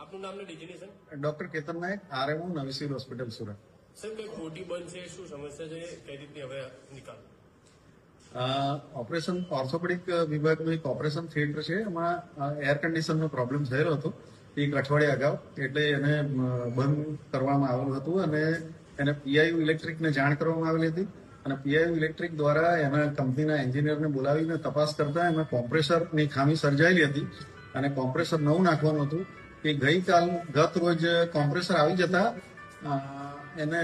આપનું નામ ને ડેઝિગ્નેશન? ડોક્ટર કેતન નાયક, આરએમઓ નવી સિવિલ હોસ્પિટલ સુરત. સર, કઈ ખોટી બંધ છે, શું સમસ્યા છે, કઈ રીતની હવે નિકાલ? ઓપરેશન ઓર્થોપેડિક વિભાગનું એક ઓપરેશન થિયેટર છે, એમાં એર કન્ડિશનનો પ્રોબ્લેમ થયેલો હતો એક અઠવાડિયા અગાઉ. એટલે એને બંધ કરવામાં આવેલું હતું અને એને પીઆઈયુ ઇલેક્ટ્રિકને જાણ કરવામાં આવેલી હતી અને પીઆઈયુ ઇલેક્ટ્રિક દ્વારા એના કંપનીના એન્જિનિયરને બોલાવીને તપાસ કરતા એમાં કોમ્પ્રેસરની ખામી સર્જાયેલી હતી અને કોમ્પ્રેસર નવું નાખવાનું હતું. એ ગત રોજ કોમ્પ્રેસર આવી જતા એને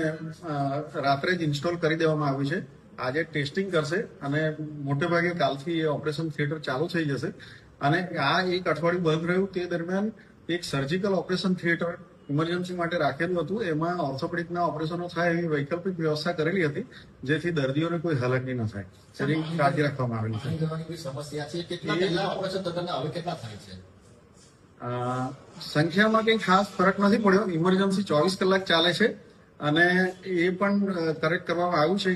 રાત્રે જ ઇન્સ્ટોલ કરી દેવામાં આવ્યું છે. આજે ટેસ્ટિંગ કરશે અને મોટે ભાગે કાલથી એ ઓપરેશન થિયેટર ચાલુ થઈ જશે. અને આ એક અઠવાડિયું બંધ રહ્યું તે દરમિયાન એક સર્જિકલ ઓપરેશન થિયેટર ઇમરજન્સી માટે રાખેલું હતું. એમાં ઓર્થોપેડિકના ઓપરેશનો થાય એવી વૈકલ્પિક વ્યવસ્થા કરેલી હતી, જેથી દર્દીઓને કોઈ હાલાકી ન થાય તેની કાળજી રાખવામાં આવેલી છે. સંખ્યામાં કંઈ ખાસ ફરક નથી પડ્યો. ઇમરજન્સી 24 કલાક ચાલે છે અને એ પણ કરેક્ટ કરવામાં આવ્યું છે.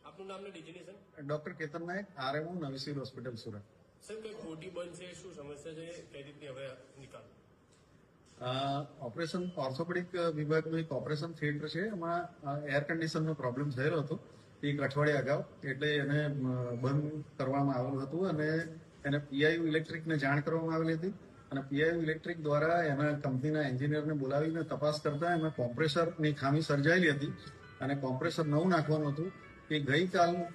આપનું નામ ને ડેઝિગ્નેશન? ડોક્ટર કેતન નાયક, આરએમઓ નવી સિવિલ હોસ્પિટલ સુરત. સર, કઈ ખોટી બંધ છે, શું સમસ્યા છે, કઈ રીતની હવે નિકાલ? ઓપરેશન ઓર્થોપેડિક વિભાગનું એક ઓપરેશન થિયેટર છે, એમાં એર કન્ડિશનનો પ્રોબ્લેમ થયેલો હતો એક અઠવાડિયા અગાઉ. એટલે એને બંધ કરવામાં આવેલું હતું અને એને પીઆઈયુ ઇલેક્ટ્રિકને જાણ કરવામાં આવેલી હતી અને પીઆઈયુ ઇલેક્ટ્રિક દ્વારા એના કંપનીના એન્જિનિયરને બોલાવીને તપાસ કરતા એમાં કોમ્પ્રેસરની ખામી સર્જાયેલી હતી અને કોમ્પ્રેસર નવું નાખવાનું હતું. એ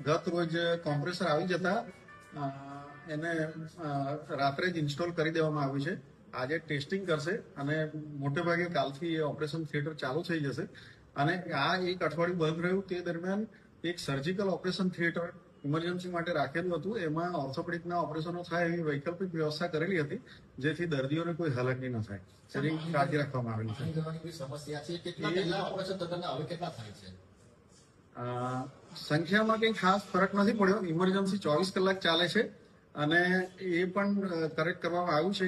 ગત રોજ કોમ્પ્રેસર આવી જતા એને રાત્રે જ ઇન્સ્ટોલ કરી દેવામાં આવ્યું છે. આજે ટેસ્ટિંગ કરશે અને મોટે ભાગે કાલથી એ ઓપરેશન થિયેટર ચાલુ થઈ જશે. અને આ એક અઠવાડિયું બંધ રહ્યું તે દરમિયાન એક સર્જિકલ ઓપરેશન થિયેટર ઇમરજન્સી માટે રાખેલું હતું. એમાં ઓર્થોપેડિકના ઓપરેશનો થાય એવી વૈકલ્પિક વ્યવસ્થા કરેલી હતી, જેથી દર્દીઓને કોઈ હાલાકી ન થાય તેની કાળજી રાખવામાં આવેલી છે. સંખ્યામાં કંઈ ખાસ ફરક નથી પડ્યો. ઇમરજન્સી 24 કલાક ચાલે છે અને એ પણ કરેક્ટ કરવામાં આવ્યું છે.